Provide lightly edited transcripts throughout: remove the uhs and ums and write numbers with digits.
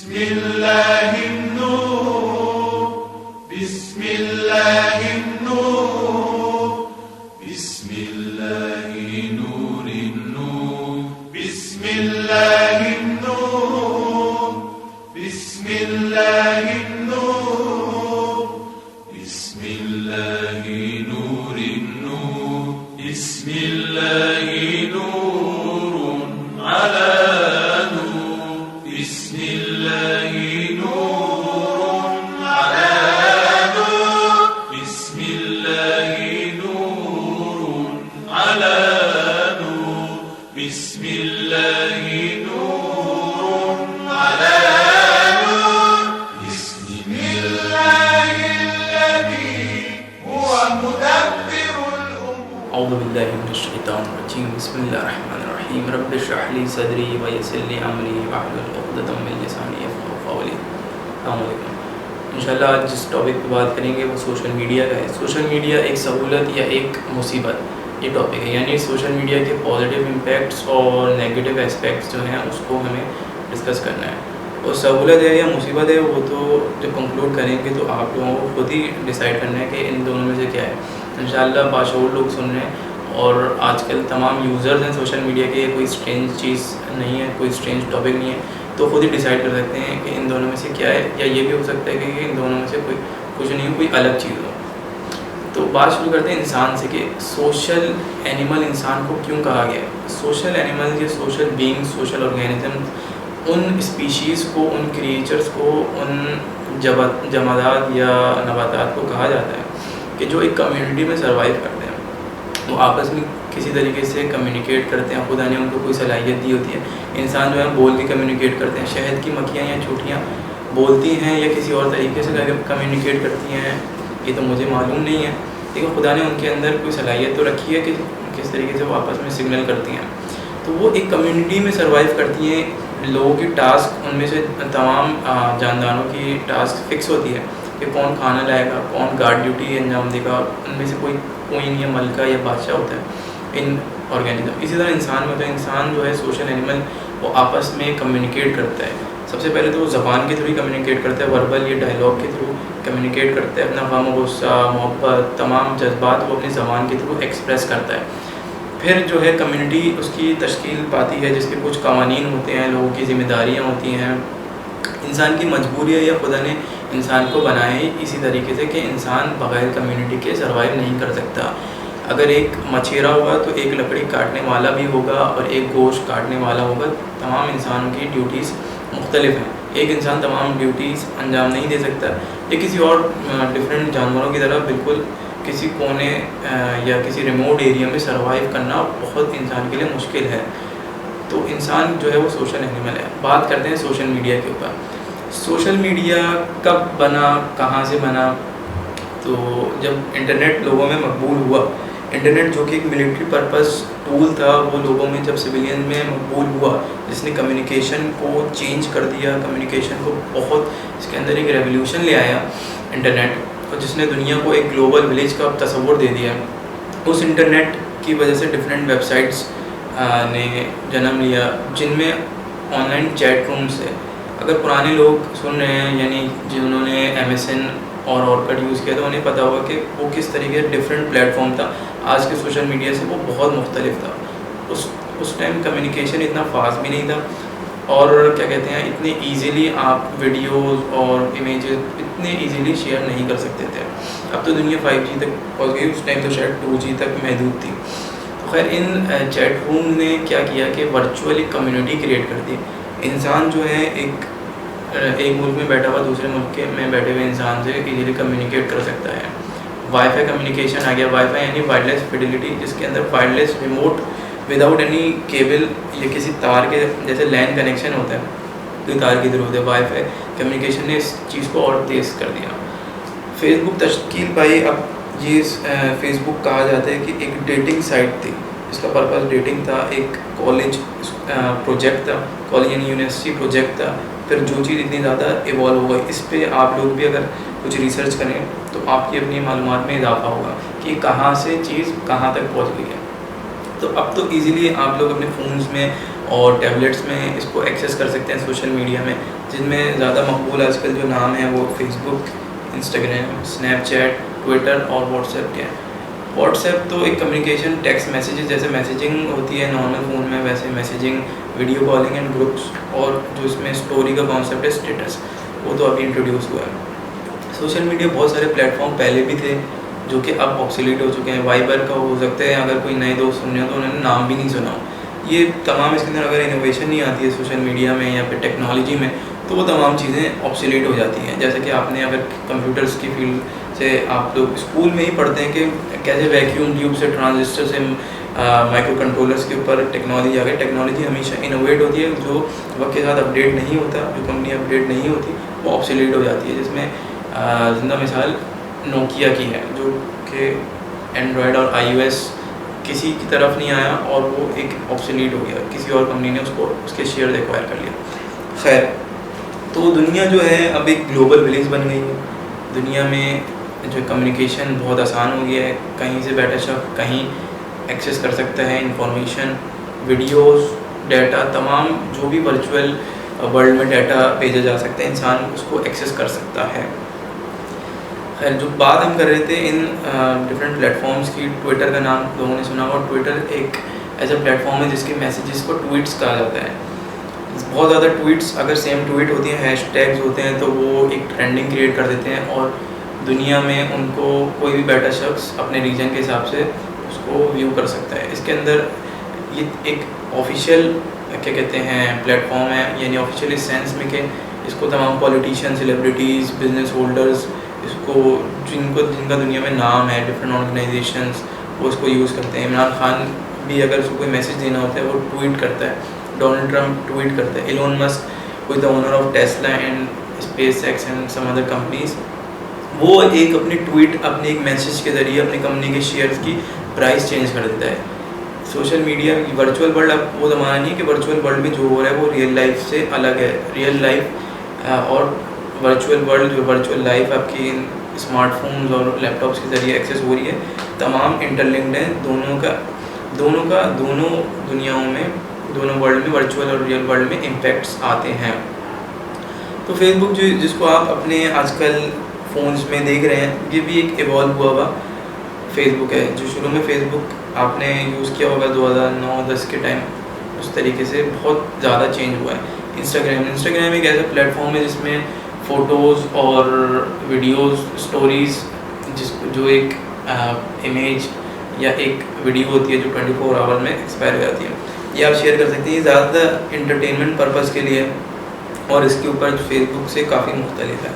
بسم الله النور بسم الله النور بسم الله نور النور بسم الله النور بسم الله النور بسم الله نور النور بسم الله نور على نور بسم الله نور على نور بسم الله نور على نور بسم الله نور على نور بسم الله الذي هو مدبر الأمور. اعوذ باللہ من الشیطان الرجیم. بسم اللہ الرحمن الرحیم. رب اشرح لی صدری ویسر لی امری واحلل عقدۃ من لسانی یفقهوا قولی. السلام علیکم. انشاءاللہ آج جس ٹاپک پہ بات کریں گے وہ سوشل میڈیا کا ہے. سوشل میڈیا ایک سہولت یا ایک مصیبت، یہ ٹاپک ہے. یعنی سوشل میڈیا کے پازیٹیو امپیکٹس اور نیگیٹیو اسپیکٹس جو ہیں اس کو ہمیں ڈسکس کرنا ہے. اور سہولت ہے یا مصیبت ہے وہ تو جب کنکلوڈ کریں گے تو آپ لوگوں کو خود ہی ڈیسائیڈ کرنا ہے کہ ان دونوں میں سے کیا ہے. انشاءاللہ باشعور لوگ سن رہے ہیں اور آج کل تمام یوزرز ہیں سوشل میڈیا کے. کوئی اسٹرینج چیز نہیں ہے، کوئی اسٹرینج ٹاپک نہیں ہے، تو خود ہی ڈیسائیڈ کر سکتے ہیں کہ ان دونوں میں سے کیا ہے. یا یہ بھی ہو سکتا ہے کہ ان دونوں میں سے کوئی کچھ نہیں ہو، کوئی الگ چیز ہو. تو بات شروع کرتے ہیں انسان سے کہ سوشل اینیمل انسان کو کیوں کہا گیا ہے. سوشل اینیمل یا سوشل بینگ، سوشل آرگینزم ان اسپیشیز کو، ان کریچرز کو، ان جمادات یا نباتات کو کہا جاتا ہے کہ جو ایک کمیونٹی میں سروائیو کرتے ہیں. وہ آپس میں کسی طریقے سے کمیونیکیٹ کرتے ہیں. خدا نے ان کو کوئی صلاحیت دی ہوتی ہے. انسان جو ہے بول کے کمیونیکیٹ کرتے ہیں. شہد کی مکھیاں یا چوٹیاں بولتی ہیں یا کسی اور طریقے سے کمیونیکیٹ کرتی ہیں، یہ تو مجھے معلوم نہیں ہے، لیکن خدا نے ان کے اندر کوئی صلاحیت تو رکھی ہے کہ کس طریقے سے وہ آپس میں سگنل کرتی ہیں. تو وہ ایک کمیونٹی میں سروائیو کرتی ہیں. لوگوں کی ٹاسک، ان میں سے تمام جانداروں کی ٹاسک فکس ہوتی ہے کہ کون کھانا لائے گا، کون گارڈ ڈیوٹی انجام دے گا. ان میں سے کوئی کوئن یا ملکہ یا بادشاہ ہوتا ہے ان آرگینزم. اسی طرح انسان میں ہوتا ہے. انسان جو ہے سوشل اینیمل، وہ آپس میں کمیونیکیٹ کرتا ہے. سب سے پہلے تو وہ زبان کے تھرو ہی کمیونیکیٹ کرتا ہے، وربل یا ڈائلاگ کے تھرو کمیونیکیٹ کرتا ہے. اپنا غم، غصہ، محبت، تمام جذبات وہ اپنی زبان کے تھرو ایکسپریس کرتا ہے. پھر جو ہے کمیونٹی اس کی تشکیل پاتی ہے جس کے کچھ قوانین ہوتے ہیں، لوگوں کی ذمہ داریاں ہوتی ہیں. انسان کی مجبوری ہے یا خدا نے انسان کو بنایا ہی اسی طریقے سے کہ انسان بغیر کمیونٹی کے سروائیو نہیں کر سکتا. اگر ایک مچھیرا ہوگا تو ایک لکڑی کاٹنے والا بھی ہوگا اور ایک گوشت کاٹنے والا ہوگا. تمام انسانوں کی ڈیوٹیز مختلف ہیں. ایک انسان تمام ڈیوٹیز انجام نہیں دے سکتا. یہ کسی اور ڈفرینٹ جانوروں کی طرح بالکل کسی کونے یا کسی ریموٹ ایریا میں سروائیو کرنا بہت انسان کے لیے مشکل ہے. تو انسان جو ہے وہ سوشل اینیمل ہے. بات کرتے ہیں سوشل میڈیا کے اوپر. سوشل میڈیا کب بنا، کہاں سے بنا؟ تو جب انٹرنیٹ لوگوں میں مقبول ہوا، انٹرنیٹ جو کہ ایک ملٹری پرپس ٹول تھا، وہ لوگوں میں جب سویلین میں مقبول ہوا، جس نے کمیونیکیشن کو چینج کر دیا، کمیونیکیشن کو بہت اس کے اندر ایک ریولیوشن لے آیا انٹرنیٹ، اور جس نے دنیا کو ایک گلوبل ولیج کا تصور دے دیا. اس انٹرنیٹ کی وجہ سے ڈفرینٹ ویب سائٹس نے جنم لیا جن میں آن لائن چیٹ رومس ہے. اگر پرانے لوگ سن رہے ہیں، یعنی جنہوں نے MSN اور کٹ یوز کیا تو انہیں پتہ ہوگا کہ وہ کس طریقے سے ڈفرینٹ پلیٹ فارم تھا. آج کے سوشل میڈیا سے وہ بہت مختلف تھا. اس ٹائم کمیونیکیشن اتنا فاسٹ بھی نہیں تھا، اور کیا کہتے ہیں، اتنے ایزیلی آپ ویڈیوز اور امیجز اتنے ایزیلی شیئر نہیں کر سکتے تھے. اب تو دنیا 5G تک پہنچ گئی. اس ٹائم تو شاید 2G تک محدود تھی. تو خیر ان چیٹ روم نے کیا کیا کہ ورچوئلی کمیونٹی کریٹ کر دی. انسان جو ہے ایک ملک میں بیٹھا ہوا دوسرے ملک کے میں بیٹھے ہوئے انسان سے ایزیلی کمیونیکیٹ کر سکتا ہے. وائی فائی کمیونیکیشن آ گیا. وائی فائی یعنی وائرلیس فیڈیلیٹی، جس کے اندر wireless remote without any cable یا کسی تار کے، جیسے لین کنیکشن ہوتا ہے کوئی تار کی ضرورت ہے. وائی فائی کمیونیکیشن نے اس چیز کو اور تیز کر دیا. فیس بک تشکیل پائی. اب یہ فیس بک کہا جاتا ہے کہ ایک ڈیٹنگ سائٹ تھی. اس کا پرپز ڈیٹنگ تھا. ایک کالج پروجیکٹ تھا، کالج یعنی یونیورسٹی پروجیکٹ تھا. پھر جو چیز اتنی زیادہ ایوالو ہو گئی، اس پہ آپ لوگ بھی اگر کچھ ریسرچ کریں تو آپ کی اپنی معلومات میں اضافہ ہوگا کہ کہاں سے چیز کہاں تک پہنچ گئی ہے. تو اب تو ایزیلی آپ لوگ اپنے فونز میں اور ٹیبلیٹس میں اس کو ایکسیس کر سکتے ہیں سوشل میڈیا میں، جن میں زیادہ مقبول آج کل جو نام ہے وہ فیس بک، انسٹاگرام، اسنیپ چیٹ، ٹویٹر اور واٹس ایپ کے ہیں۔ واٹس ایپ تو ایک کمیونیکیشن ٹیکسٹ میسیجز جیسے میسیجنگ ہوتی ہے نارمل فون میں، ویسے messaging, video calling and groups, اور جو اس میں اسٹوری کا کانسیپٹ ہے اسٹیٹس، وہ تو ابھی انٹروڈیوس ہوا ہے۔ سوشل میڈیا بہت سارے پلیٹ فارم پہلے بھی تھے جو کہ اب آبسولیٹ ہو چکے ہیں۔ وائبر کا ہو سکتا ہے اگر کوئی نئے دوست سن رہے ہو تو انہوں نے نام بھی نہیں سنا ہو۔ یہ تمام اس کے اندر اگر انوویشن نہیں آتی ہے سوشل میڈیا میں یا پھر ٹیکنالوجی میں تو وہ تمام چیزیں آبسولیٹ ہو جاتی ہیں۔ جیسے کہ آپ نے اگر کمپیوٹرز کی فیلڈ سے آپ لوگ اسکول میں ہی پڑھتے ہیں کہ کیسے ویکیوم ٹیوب سے، ٹرانزسٹر سے، مائکرو کنٹرولرس کے اوپر ٹیکنالوجی آ گئی۔ ٹیکنالوجی ہمیشہ انوویٹ ہوتی ہے، جو وقت کے ساتھ اپڈیٹ نہیں ہوتا، جو کمپنی اپڈیٹ نہیں ہوتی وہ آبسولیٹ ہو جاتی ہے، جس میں زندہ مثال نوکیا کی ہے، جو کہ اینڈرائڈ اور آئی او ایس کسی کی طرف نہیں آیا اور وہ ایک آبسولیٹ ہو گیا، کسی اور کمپنی نے اس کے شیئر ایکوائر کر لیا۔ خیر، تو دنیا جو ہے اب ایک گلوبل ولیج بن گئی ہے۔ دنیا میں جو کمیونیکیشن بہت آسان ہو گیا ہے، کہیں سے بیٹھا شخص کہیں ایکسیس کر سکتا ہے انفارمیشن، ویڈیوز، ڈیٹا، تمام جو بھی ورچوئل ورلڈ میں ڈیٹا بھیجا جا سکتا ہے انسان اس کو ایکسیس کر سکتا ہے۔ خیر، جو بات ہم کر رہے تھے ان ڈفرینٹ پلیٹ فارمس کی، ٹویٹر کا نام لوگوں نے سنا ہوگا۔ ٹویٹر ایک ایسا پلیٹ فارم ہے جس کے میسیجز کو ٹویٹس کہا جاتا ہے۔ بہت زیادہ ٹویٹس اگر سیم ٹویٹ ہوتی ہیں، ہیش ٹیگز ہوتے ہیں تو وہ ایک ٹرینڈنگ کریٹ کر دیتے ہیں اور دنیا میں ان کو کوئی بھی بیٹھا شخص اپنے ریجن کے حساب سے اس کو ویو کر سکتا ہے۔ اس کے اندر یہ ایک آفیشیل کیا کہتے ہیں پلیٹ فارم ہے، یعنی آفیشیل اس سینس میں کہ اس کو تمام پولیٹیشین، سیلیبریٹیز، بزنس ہولڈرز، اس کو جن کا دنیا میں نام ہے، ڈفرینٹ آرگنائزیشنز، وہ اس کو یوز کرتے ہیں۔ عمران خان بھی اگر اس کو کوئی میسیج دینا ہوتا ہے وہ ٹویٹ کرتا ہے، ڈونلڈ ٹرمپ ٹویٹ کرتا ہے، Elon Musk who is the owner of Tesla and SpaceX and some other companies، وہ ایک اپنی ٹویٹ، اپنے ایک میسیج کے ذریعے اپنی کمپنی کے شیئرز کی پرائس چینج کر دیتا ہے۔ سوشل میڈیا ورچوئل ورلڈ، اب وہ زمانہ نہیں ہے کہ ورچوئل ورلڈ میں جو ہو رہا ہے وہ ریئل لائف سے الگ ہے۔ ریئل لائف اور ورچوئل ورلڈ، جو ورچوئل لائف آپ کی اسمارٹ فونز اور لیپ ٹاپس کے ذریعے ایکسیس ہو رہی ہے، تمام انٹرلنکڈ ہیں۔ دونوں دنیاؤں میں، دونوں ورلڈ میں، ورچوئل اور ریئل ورلڈ میں امپیکٹس آتے ہیں۔ تو فیس بک جس کو آپ اپنے آج کل فونز میں دیکھ رہے ہیں، یہ بھی ایک ایوالو ہوا ہوا فیس بک ہے۔ جو شروع میں فیس بک آپ نے یوز کیا ہوگا 2009-10 کے ٹائم، اس طریقے سے بہت زیادہ چینج ہوا ہے۔ انسٹاگرام ایک ایسا پلیٹ فارم ہے جس میں فوٹوز اور ویڈیوز، اسٹوریز، جو ایک امیج یا ایک ویڈیو ہوتی ہے جو 24 آور میں ایکسپائر ہو جاتی ہے، یہ آپ شیئر کر سکتے ہیں۔ یہ زیادہ انٹرٹینمنٹ پرپز کے لیے، اور اس کے اوپر فیس بک سے کافی مختلف ہے۔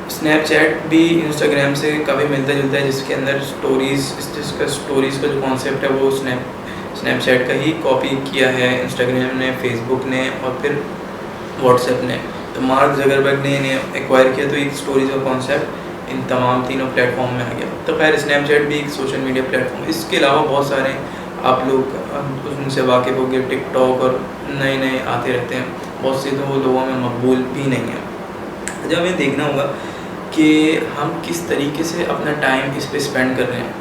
اسنیپ چیٹ بھی انسٹاگرام سے کافی ملتا جلتا ہے، جس کے اندر اسٹوریز کا جو کانسیپٹ ہے وہ اسنیپ چیٹ کا ہی کاپی کیا ہے انسٹاگرام نے، فیس بک نے اور پھر واٹس ایپ نے۔ تو مارک زکربرگ نے انہیں ایکوائر کیا تو ایک اسٹوریز کا کانسیپٹ ان تمام تینوں پلیٹ فارم میں آ گیا۔ تو خیر، اسنیپ چیٹ بھی ایک سوشل میڈیا پلیٹ فارم ہے۔ اس کے علاوہ بہت سارے آپ لوگ ان سے واقف ہو گئے، ٹک ٹاک اور نئے آتے رہتے ہیں، بہت سے تو وہ لوگوں میں مقبول بھی نہیں ہیں۔ جب ہمیں دیکھنا ہوگا کہ ہم کس طریقے سے اپنا ٹائم اس پہ اسپینڈ کر رہے ہیں۔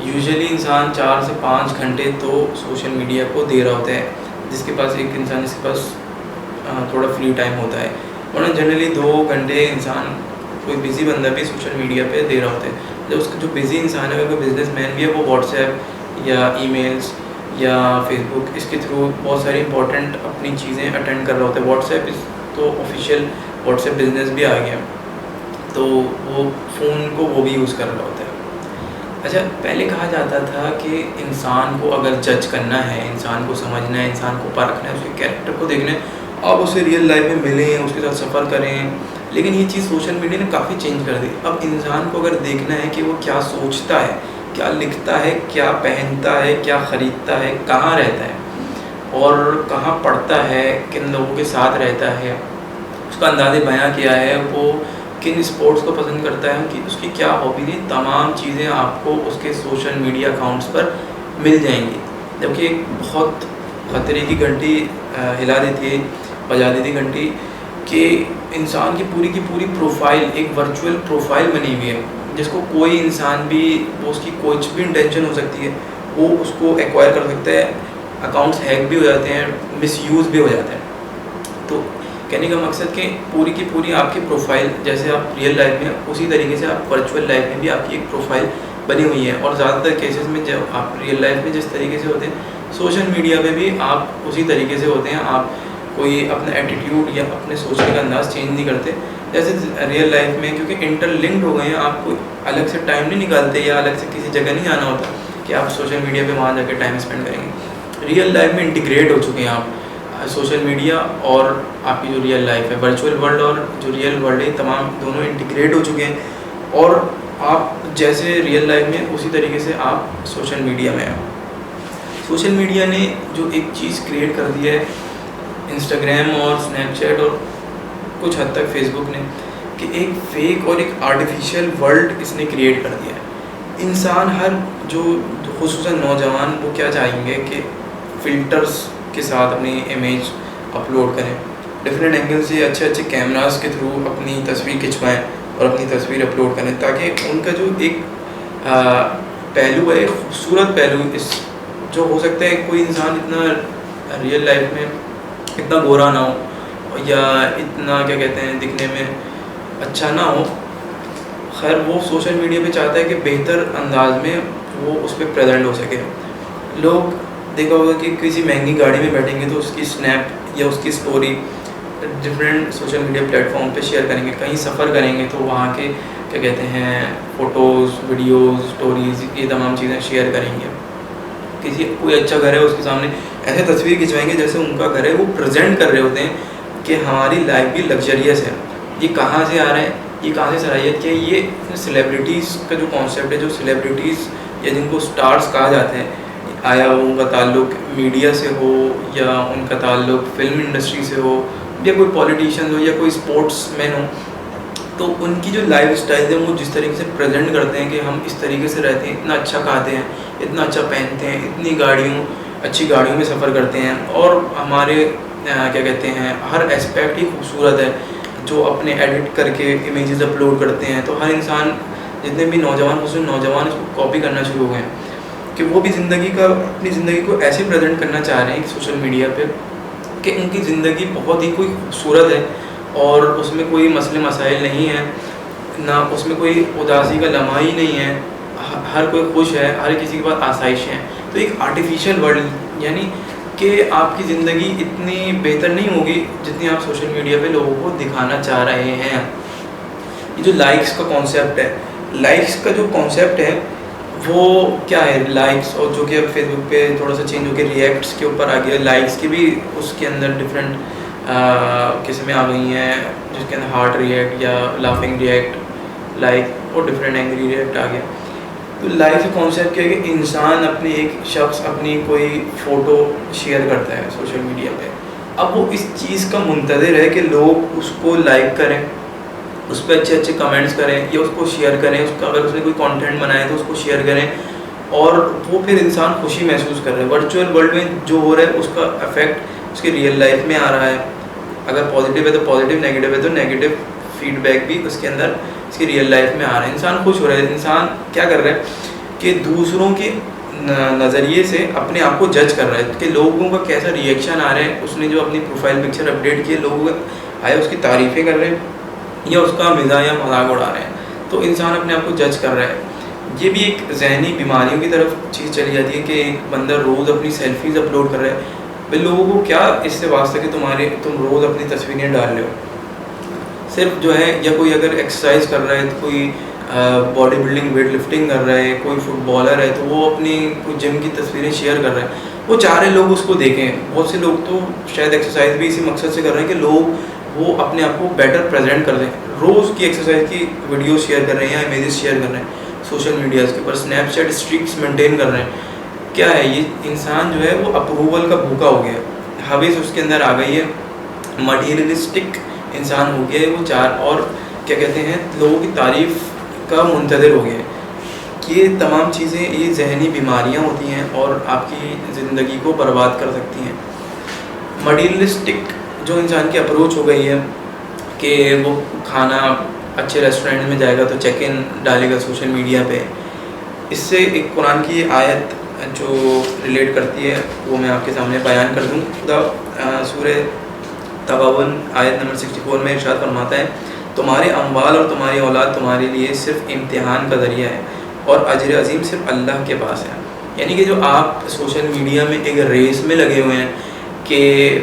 یوزلی انسان 4 سے 5 گھنٹے تو سوشل میڈیا کو دے رہا ہوتا ہے، جس کے پاس تھوڑا فری ٹائم ہوتا ہے، ورنہ جنرلی 2 گھنٹے انسان، کوئی بزی بندہ بھی سوشل میڈیا پہ دے رہا ہوتا ہے۔ جب اس کا جو بزی انسان ہے، اگر کوئی بزنس مین بھی ہے، وہ واٹس ایپ یا ای میلز یا فیس بک، اس کے تھرو بہت ساری امپورٹنٹ اپنی چیزیں اٹینڈ کر رہا ہوتا ہے۔ واٹس ایپ تو آفیشیل واٹس ایپ بزنس بھی آ گیا، تو وہ فون کو وہ بھی یوز کر رہا ہوتا ہے۔ اچھا، پہلے کہا جاتا تھا کہ انسان کو اگر جج کرنا ہے، انسان کو سمجھنا ہے، انسان کو پرکھنا ہے، اس کے کیریکٹر کو دیکھنا ہے، آپ اسے ریئل لائف میں ملیں، اس کے ساتھ سفر کریں۔ لیکن یہ چیز سوشل میڈیا نے کافی چینج کر دی۔ اب انسان کو اگر دیکھنا ہے کہ وہ کیا سوچتا ہے، کیا لکھتا ہے، کیا پہنتا ہے، کیا خریدتا ہے، کہاں رہتا ہے اور کہاں پڑھتا ہے، کن لوگوں کے ساتھ رہتا ہے، اس کا انداز بیاں کیا ہے، وہ کن اسپورٹس کو پسند کرتا ہے، کہ اس کی کیا ہابیز ہیں، تمام چیزیں آپ کو اس کے سوشل میڈیا اکاؤنٹس پر مل جائیں گی۔ جبکہ ایک بہت خطرے کی گھنٹی ہلا دیتی ہے، بجا دیتی گھنٹی، کہ انسان کی پوری پروفائل ایک ورچوئل پروفائل بنی ہوئی ہے، جس کو کوئی انسان بھی، وہ اس کی کچھ بھی انٹینشن ہو سکتی ہے، وہ اس کو ایکوائر کر سکتا ہے۔ اکاؤنٹس ہیک بھی ہو جاتے ہیں، مس یوز بھی ہو جاتا ہے. تو کہنے کا مقصد کہ پوری کی پوری آپ کی پروفائل جیسے آپ ریئل لائف میں اسی طریقے سے آپ ورچوئل لائف میں بھی آپ کی ایک پروفائل بنی ہوئی ہے. اور زیادہ تر کیسز میں جب آپ ریئل لائف میں جس طریقے سے ہوتے ہیں سوشل میڈیا پہ بھی آپ اسی طریقے سے ہوتے ہیں. آپ کوئی اپنا ایٹیٹیوڈ یا اپنے سوچنے کا انداز چینج نہیں کرتے جیسے ریئل لائف میں, کیونکہ انٹر لنکڈ ہو گئے ہیں. آپ کو الگ سے ٹائم نہیں نکالتے یا الگ سے کسی جگہ نہیں جانا ہوتا کہ آپ سوشل میڈیا پہ وہاں جا کے ٹائم اسپینڈ کریں گے. ریئل لائف میں انٹیگریٹ ہو چکے ہیں آپ, سوشل میڈیا اور آپ کی جو ریئل لائف ہے, ورچوئل ورلڈ اور جو ریئل ورلڈ ہے, تمام دونوں انٹیگریٹ ہو چکے ہیں. اور آپ جیسے ریئل لائف میں اسی طریقے سے آپ سوشل میڈیا میں ہیں. سوشل میڈیا نے جو ایک چیز کریٹ کر دی ہے انسٹاگرام اور اسنیپ چیٹ اور کچھ حد تک فیس بک نے, کہ ایک فیک اور ایک آرٹیفیشیل ورلڈ اس نے کریٹ کر دیا ہے. انسان ہر جو خصوصاً نوجوان وہ کیا چاہیں گے کہ فلٹرز کے ساتھ اپنی امیج اپلوڈ کریں, ڈفرینٹ اینگل سے اچھے اچھے کیمراز کے تھرو اپنی تصویر کھنچوائیں اور اپنی تصویر اپلوڈ کریں تاکہ ان کا جو ایک پہلو ہے, خوبصورت پہلو, اس جو ہو سکتا ہے کوئی انسان اتنا ریئل لائف میں اتنا گورا نہ ہو یا اتنا کیا کہتے ہیں دکھنے میں اچھا نہ ہو, خیر وہ سوشل میڈیا پہ چاہتا ہے کہ بہتر انداز میں وہ اس پہ پریزنٹ ہو سکے. لوگ دیکھا ہوگا کہ کسی مہنگی گاڑی میں بیٹھیں گے تو اس کی اسنیپ یا اس کی story different social media platform پہ شیئر کریں گے. کہیں سفر کریں گے تو وہاں کے کیا کہتے ہیں فوٹوز, ویڈیوز, اسٹوریز, یہ تمام چیزیں شیئر کریں گے. کسی کوئی اچھا گھر ہے اس کے سامنے ایسے تصویر کھنچوائیں گے جیسے ان کا گھر ہے, وہ پریزنٹ کر رہے ہوتے ہیں کہ ہماری لائف بھی لگژریس ہے. یہ کہاں سے آ رہا ہے, یہ کہاں سے صلاحیت کیا ہے, یہ سیلیبریٹیز کا جو کانسیپٹ ہے, جو سیلیبریٹیز یا جن کو اسٹارز کہا جاتا ہے, آیا ان کا تعلق میڈیا سے ہو یا ان کا تعلق فلم انڈسٹری سے ہو یا کوئی پولیٹیشین ہو یا کوئی اسپورٹس مین ہو, تو ان کی جو لائف اسٹائل ہے وہ جس طریقے سے پریزنٹ کرتے ہیں کہ ہم اس طریقے سے رہتے ہیں, اتنا اچھا کھاتے ہیں, اتنا اچھا پہنتے ہیں, اتنی اچھی گاڑیوں میں سفر کرتے ہیں, اور ہمارے کیا کہتے ہیں ہر اسپیکٹ ہی خوبصورت ہے, جو اپنے ایڈٹ کر کے امیجز اپلوڈ کرتے ہیں. تو ہر انسان, جتنے بھی نوجوان خصوصاً نوجوان, اس کو کاپی کرنا شروع ہو گئے ہیں کہ وہ بھی اپنی زندگی کو ایسے پریزنٹ کرنا چاہ رہے ہیں کہ سوشل میڈیا پہ کہ ان کی زندگی بہت ہی کوئی خوبصورت ہے اور اس میں کوئی مسئلے مسائل نہیں ہیں, نہ اس میں کوئی اداسی کا لمحہ ہی نہیں ہے, ہر کوئی خوش ہے, ہر کسی کے پاس آسائشیں ہیں. تو ایک آرٹیفیشیل ورلڈ, یعنی کہ آپ کی زندگی اتنی بہتر نہیں ہوگی جتنی آپ سوشل میڈیا پہ لوگوں کو دکھانا چاہ رہے ہیں. یہ جو لائکس کا کانسیپٹ ہے, لائکس کا جو کانسیپٹ ہے وہ کیا ہے, لائکس, اور جو کہ اب فیس بک پہ تھوڑا سا چینج ہو کے ریئیکٹس کے اوپر آ گیا. لائکس کی بھی اس کے اندر ڈفرینٹ قسمیں آ گئی ہیں, جس کے اندر ہارٹ ریئیکٹ یا لافنگ ریئیکٹ, لائک اور ڈفرینٹ اینگری ریئیکٹ آ گیا. تو لائک کا کانسیپٹ کیا ہے کہ انسان اپنے ایک شخص اپنی کوئی فوٹو شیئر کرتا ہے سوشل میڈیا پہ, اب وہ اس چیز کا منتظر ہے کہ لوگ اس کو لائک کریں, اس پہ اچھے اچھے کمنٹس کریں یا اس کو شیئر کریں, اس کا اگر اس نے کوئی کانٹینٹ بنایا تو اس کو شیئر کریں, اور وہ پھر انسان خوشی محسوس کر رہا ہے. ورچوئل ورلڈ میں جو ہو رہا ہے اس کا افیکٹ اس کی ریئل لائف میں آ رہا ہے. اگر پازیٹیو ہے تو پازیٹیو, نیگیٹو ہے تو نیگیٹو فیڈ بیک بھی اس کے اندر اس کی ریئل لائف میں آ رہا ہے. انسان خوش ہو رہا ہے. انسان کیا کر رہا ہے کہ دوسروں کے نظریے سے اپنے آپ کو جج کر رہا ہے کہ لوگوں کا کیسا ریئیکشن آ رہا ہے. اس نے جو اپنی پروفائل پکچر اپڈیٹ کی ہے, لوگ آیا اس کی تعریفیں کر رہے ہیں یا اس کا مزاح یا مذاق اڑا رہے ہیں, تو انسان اپنے آپ کو جج کر رہا ہے. یہ بھی ایک ذہنی بیماریوں کی طرف چیز چلی جاتی ہے کہ ایک بندہ روز اپنی سیلفیز اپلوڈ کر رہا ہے. بھائی لوگوں کو کیا اس سے واسطہ کہ تم روز اپنی تصویریں ڈال رہے ہو. صرف جو ہے, یا کوئی اگر ایکسرسائز کر رہا ہے تو کوئی باڈی بلڈنگ ویٹ لفٹنگ کر رہا ہے, کوئی فٹ بالر ہے تو وہ اپنی کوئی جم کی تصویریں شیئر کر رہا ہے, وہ چاہ رہے لوگ اس کو دیکھیں. بہت سے لوگ تو شاید ایکسرسائز بھی اسی مقصد سے کر رہے ہیں کہ لوگ وہ اپنے آپ کو بیٹر پریزنٹ کر دیں. روز کی ایکسرسائز کی ویڈیوز شیئر کر رہے ہیں یا امیجز شیئر کر رہے ہیں سوشل میڈیاز کے اوپر, اسنیپ چیٹ اسٹریکس مینٹین کر رہے ہیں. کیا ہے یہ انسان جو ہے وہ اپروول کا بھوکا ہو گیا ہے, حوث اس کے اندر آ گئی ہے, مٹیریلسٹک انسان ہو گیا ہے وہ, اور کیا کہتے ہیں لوگوں کی تعریف کا منتظر ہو گیا ہے. یہ تمام چیزیں یہ ذہنی بیماریاں ہوتی ہیں اور آپ کی زندگی کو برباد کر سکتی ہیں. مٹیریلسٹک جو انسان کی اپروچ ہو گئی ہے کہ وہ کھانا اچھے ریسٹورینٹ میں جائے گا تو چیک ان ڈالے گا سوشل میڈیا پہ. اس سے ایک قرآن کی آیت جو ریلیٹ کرتی ہے وہ میں آپ کے سامنے بیان کر دوں. خدا سورہ تغابن آیت نمبر 64 میں ارشاد فرماتا ہے تمہارے اموال اور تمہاری اولاد تمہارے لیے صرف امتحان کا ذریعہ ہے اور اجر عظیم صرف اللہ کے پاس ہے. یعنی کہ جو آپ سوشل میڈیا میں ایک ریس میں لگے ہوئے ہیں کہ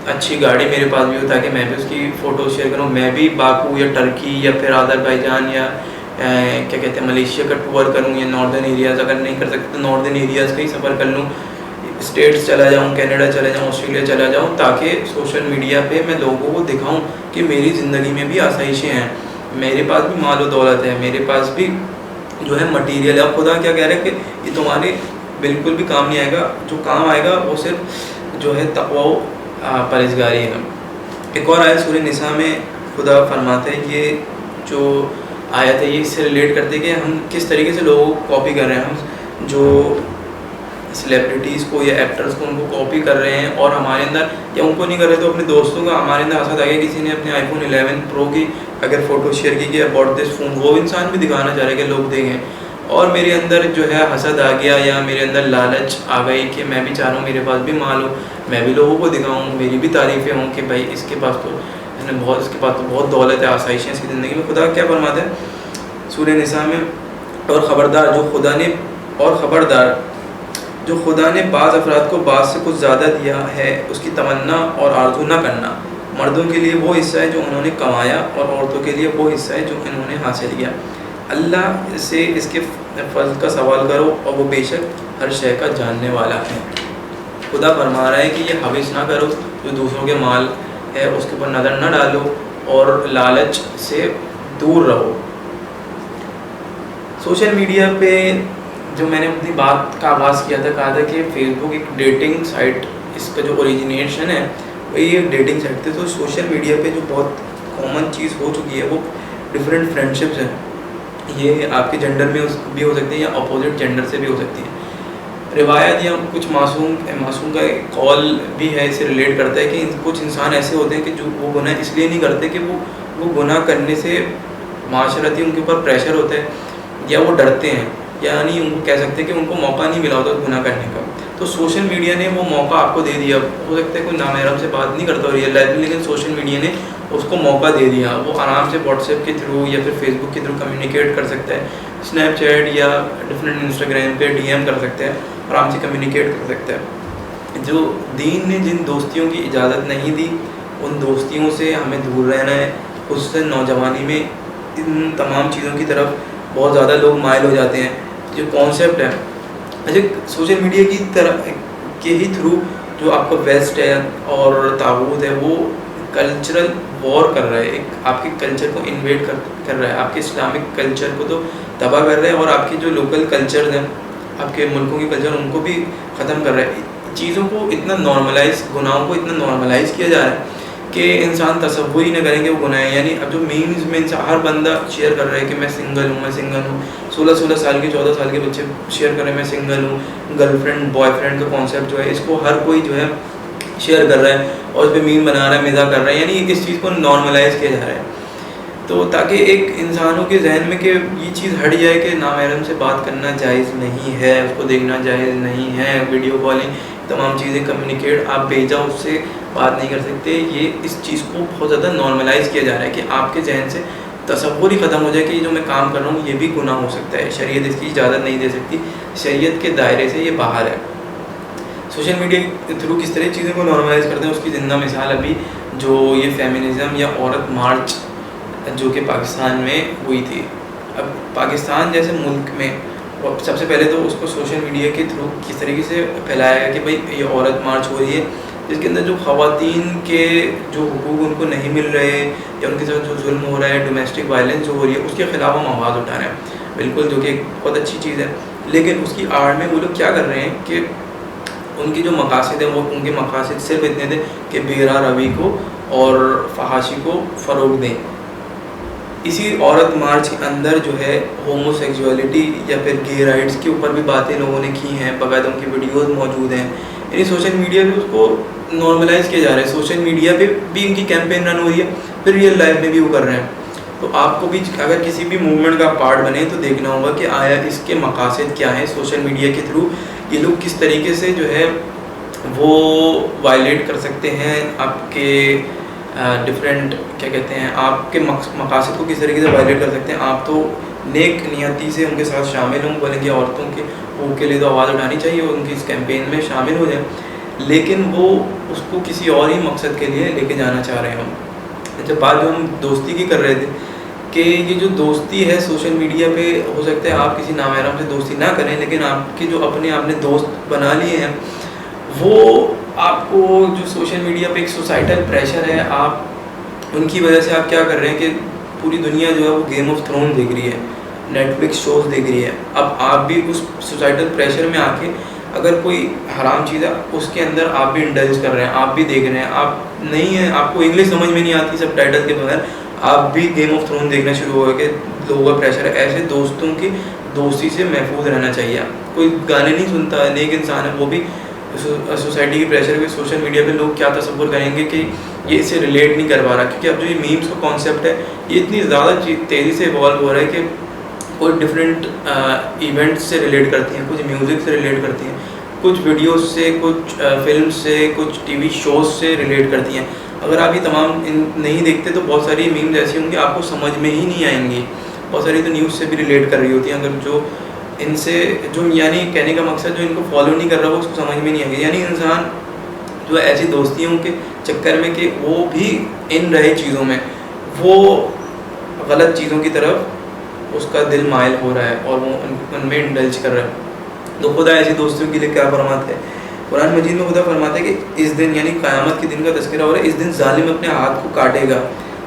اچھی گاڑی میرے پاس بھی ہو تاکہ میں بھی اس کی فوٹو شیئر کروں, میں بھی باکو یا ٹرکی یا پھر آذربائیجان یا کیا کہتے ہیں ملیشیا کا ٹور کروں, یا ناردرن ایریاز اگر نہیں کر سکتے تو ناردرن ایریاز کا ہی سفر کر لوں, اسٹیٹس چلا جاؤں, کینیڈا چلا جاؤں, آسٹریلیا چلا جاؤں, تاکہ سوشل میڈیا پہ میں لوگوں کو دکھاؤں کہ میری زندگی میں بھی آسائشیں ہیں, میرے پاس بھی مال و دولت ہے, میرے پاس بھی جو ہے مٹیریل ہے. اب خدا کیا کہہ رہا ہے کہ یہ تمہارے بالکل بھی کام نہیں آئے گا, جو کام آئے گا وہ صرف جو ہے تقوی و پرہیزگاری ہے. ایک اور آیت سورہ نساء میں خدا فرماتا ہے, یہ جو آیت ہے یہ اس سے ریلیٹ کرتے کہ ہم کس طریقے سے لوگوں کو کاپی کر رہے ہیں, ہم جو سیلیبریٹیز کو یا ایکٹرز کو ان کو کاپی کر رہے ہیں, اور ہمارے اندر یا ان کو نہیں کر رہے تو اپنے دوستوں کا ہمارے اندر حسد آ گیا, کسی نے اپنے آئی فون 11 پرو کی اگر فوٹو شیئر کی کہ اباؤٹ دس فون, وہ انسان بھی دکھانا چاہ رہا ہے کہ لوگ دیکھیں, اور میرے اندر جو ہے حسد آ گیا یا میرے اندر لالچ آ گئی کہ میں بھی چاہ رہا ہوں میرے پاس بھی مال ہو, میں بھی لوگوں کو دکھاؤں, میری بھی تعریفیں ہوں کہ بھائی اس کے پاس تو اس کے پاس تو بہت دولت ہے, آسائشیں اس کی زندگی میں. خدا کیا فرماتا ہے سورہ نساء میں, اور خبردار جو خدا نے بعض افراد کو بعض سے کچھ زیادہ دیا ہے اس کی تمنا اور آرزو نہ کرنا. مردوں کے لیے وہ حصہ ہے جو انہوں نے کمایا اور عورتوں کے لیے وہ حصہ ہے جو انہوں نے حاصل کیا. اللہ سے اس کے فضل کا سوال کرو اور وہ بے شک ہر شے کا جاننے والا ہے. خدا فرما رہا ہے کہ یہ حوث نہ کرو جو دوسروں کے مال ہے اس کے اوپر نظر نہ ڈالو اور لالچ سے دور رہو. سوشل میڈیا پہ جو میں نے اپنی بات کا آغاز کیا تھا, کہا تھا کہ فیس بک ایک ڈیٹنگ سائٹ, اس کا جو اوریجنیشن ہے وہ یہ ڈیٹنگ سائٹ تھے. تو سوشل میڈیا پہ جو بہت کامن چیز ہو چکی ہے وہ ڈفرینٹ فرینڈشپس ہیں. یہ آپ کے جینڈر میں بھی ہو سکتی ہیں یا اپوزٹ جینڈر سے بھی ہو سکتی ہیں. روایت یا کچھ معصوم کا قول بھی ہے, اسے ریلیٹ کرتا ہے کہ کچھ انسان ایسے ہوتے ہیں کہ جو وہ گناہ اس لیے نہیں کرتے کہ وہ گناہ کرنے سے معاشرتی ان کے اوپر پریشر ہوتا ہے یا وہ ڈرتے ہیں, یعنی ان کو کہہ سکتے ہیں کہ ان کو موقع نہیں ملا ہوتا گناہ کرنے کا. تو سوشل میڈیا نے وہ موقع آپ کو دے دیا. ہو سکتا ہے کوئی نامحرم سے بات نہیں کرتا ریئل لائف میں, لیکن سوشل میڈیا نے اس کو موقع دے دیا. وہ آرام سے واٹس ایپ کے تھرو یا پھر فیس بک کے تھرو کمیونیکیٹ کر سکتا ہے, اسنیپ چیٹ یا ڈفرینٹ انسٹاگرام پہ ڈی ایم کر سکتا ہے, آرام سے کمیونیکیٹ کر سکتا ہے. جو دین نے جن دوستیوں کی اجازت نہیں دی ان دوستیوں سے ہمیں دور رہنا ہے. خصوصاً نوجوانی میں ان تمام چیزوں کی طرف بہت زیادہ لوگ مائل ہو جاتے ہیں. جو کانسیپٹ ہے اچھا سوشل میڈیا کی طرح کے ہی تھرو جو آپ کا ویسٹ ہے اور طاغوت ہے وہ کلچرل وار کر رہا ہے, ایک آپ کے کلچر کو انویڈ کر رہا ہے, آپ کے اسلامک کلچر کو تو تباہ کر رہا ہے, اور آپ کے جو لوکل کلچرز ہیں آپ کے ملکوں کے کلچر ان کو بھی ختم کر رہا ہے. چیزوں کو اتنا نارملائز, گناہوں کو اتنا نارملائز کیا جا رہا ہے کہ انسان تصور ہی نہ کریں کہ وہ گناہ ہے. یعنی اب جو میمز میں ہر بندہ شیئر کر رہا ہے کہ میں سنگل ہوں, 16 سال کے 14 سال کے بچے شیئر کر رہے ہیں میں سنگل ہوں, گرل فرینڈ بوائے فرینڈ کا کانسیپٹ جو ہے اس کو ہر کوئی جو ہے شیئر کر رہا ہے اور اس پہ میم بنا رہا ہے, مزاح کر رہا ہے. یعنی اس چیز کو نارملائز کیا جا رہا ہے. تو تاکہ ایک انسانوں کے ذہن میں کہ یہ چیز ہٹ جائے کہ نامحرم سے بات کرنا جائز نہیں ہے, اس کو دیکھنا جائز نہیں ہے, ویڈیو کالنگ تمام چیزیں کمیونیکیٹ آپ بھیجا اس سے بات نہیں کر سکتے. یہ اس چیز کو بہت زیادہ نارملائز کیا جا رہا ہے کہ آپ کے ذہن سے تصور ہی ختم ہو جائے کہ یہ جو میں کام کر رہا ہوں یہ بھی گناہ ہو سکتا ہے. شریعت اس کی اجازت نہیں دے سکتی, شریعت کے دائرے سے یہ باہر ہے. سوشل میڈیا کے تھرو کس طرح چیزوں کو نارملائز کرتے ہیں اس کی زندہ مثال ابھی جو یہ فیمنزم یا عورت مارچ جو کہ پاکستان میں ہوئی تھی. اب پاکستان جیسے ملک میں سب سے پہلے تو اس کو سوشل میڈیا کے تھرو کس طریقے سے پھیلایا گیا کہ بھائی یہ عورت مارچ ہو رہی ہے جس کے اندر جو خواتین کے جو حقوق ان کو نہیں مل رہے یا ان کے ساتھ جو ظلم ہو رہا ہے, ڈومیسٹک وائلنس جو ہو رہی ہے اس کے خلاف ہم آواز اٹھا رہے ہیں. بالکل جو کہ ایک بہت اچھی چیز ہے, لیکن اس کی آڑ میں وہ لوگ کیا کر رہے ہیں کہ ان کی جو مقاصد ہیں وہ ان کے مقاصد صرف اتنے تھے کہ بے راہ روی کو اور فحاشی کو فروغ دیں. اسی عورت مارچ کے اندر جو ہے ہومو سیکسولیٹی یا پھر گے رائٹس کے اوپر بھی باتیں لوگوں نے کی ہیں, باقاعدہ ان کی ویڈیوز موجود ہیں. یعنی سوشل میڈیا پہ اس کو نارملائز کیا جا رہا ہے. سوشل میڈیا پہ بھی ان کی کیمپین رن ہو رہی ہے, پھر ریئل لائف میں بھی وہ کر رہے ہیں. تو آپ کو بھی اگر کسی بھی موومنٹ کا پارٹ بنے تو دیکھنا ہوگا کہ آیا اس کے مقاصد کیا ہیں سوشل میڈیا کے تھرو یہ لوگ کس طریقے سے جو ہے وہ وائلیٹ کر سکتے ہیں آپ کے ڈفرینٹ کیا کہتے ہیں آپ کے مقاصد کو کس طریقے سے وائلیٹ کر سکتے ہیں. آپ تو نیک نیتی سے ان کے ساتھ شامل ہوں, بولیں کہ عورتوں کے حقوق کے لیے تو آواز اٹھانی چاہیے اور ان کی اس کیمپین میں شامل ہو جائیں, لیکن وہ اس کو کسی اور ہی مقصد کے لیے لے کے جانا چاہ رہے ہوں. جب بات جو ہم دوستی کی کر رہے تھے کہ یہ جو دوستی ہے سوشل میڈیا پہ, ہو سکتا ہے آپ کسی نامحرم سے دوستی نہ کریں, لیکن آپ کے جو اپنے آپ نے دوست بنا لیے ہیں وہ آپ کو جو سوشل میڈیا پہ ایک سوسائٹل پریشر ہے, آپ ان کی وجہ سے آپ کیا کر رہے ہیں کہ پوری دنیا جو ہے وہ گیم آف تھرون دیکھ رہی ہے, نیٹ فلکس شوز دیکھ رہی ہے. اب آپ بھی اس سوسائٹل پریشر میں آ کے اگر کوئی حرام چیز ہے اس کے اندر آپ بھی انڈلج کر رہے ہیں, آپ بھی دیکھ رہے ہیں, آپ نہیں ہیں, آپ کو انگلش سمجھ میں نہیں آتی سب ٹائٹل کے بغیر, آپ بھی گیم آف تھرون دیکھنا شروع ہو گئے کہ لوگوں کا پریشر ہے. ایسے دوستوں کی دوستی سے محفوظ رہنا چاہیے. کوئی گانے نہیں سنتا ہے, نیک انسان ہے, وہ بھی سوسائٹی کی پریشر پہ سوشل میڈیا پہ لوگ کیا تصور کریں گے کہ یہ اسے ریلیٹ نہیں کر پا رہا, کیونکہ اب جو یہ میمس کا کانسیپٹ ہے یہ اتنی زیادہ تیزی سے ایوالو ہو رہا ہے کہ کوئی ڈفرینٹ ایونٹس سے ریلیٹ کرتی ہیں, کچھ میوزک سے ریلیٹ کرتی ہیں, کچھ ویڈیوز سے, کچھ فلم سے, کچھ ٹی وی شوز سے ریلیٹ کرتی ہیں. اگر آپ یہ تمام نہیں دیکھتے تو بہت ساری میمز ایسی ہوں گی آپ کو سمجھ میں ہی نہیں آئیں گی. بہت ساری تو نیوز سے بھی ریلیٹ کر رہی ہوتی ہیں, اگر جو ان سے جو یعنی کہنے کا مقصد جو ان کو فالو نہیں کر رہا ہو اس کو سمجھ میں نہیں آئے گی. یعنی انسان جو ایسی دوستیوں کے چکر میں کہ وہ بھی ان رہے چیزوں میں, وہ غلط چیزوں کی طرف اس کا دل مائل ہو رہا ہے اور وہ ان میں انڈلج کر رہا ہے. تو خدا ایسی دوستوں کے لیے کیا فرماتا ہے قرآن مجید میں؟ خدا فرماتا ہے کہ اس دن یعنی قیامت کے دن کا تذکرہ ہو رہا ہے, اس دن ظالم اپنے ہاتھ کو کاٹے گا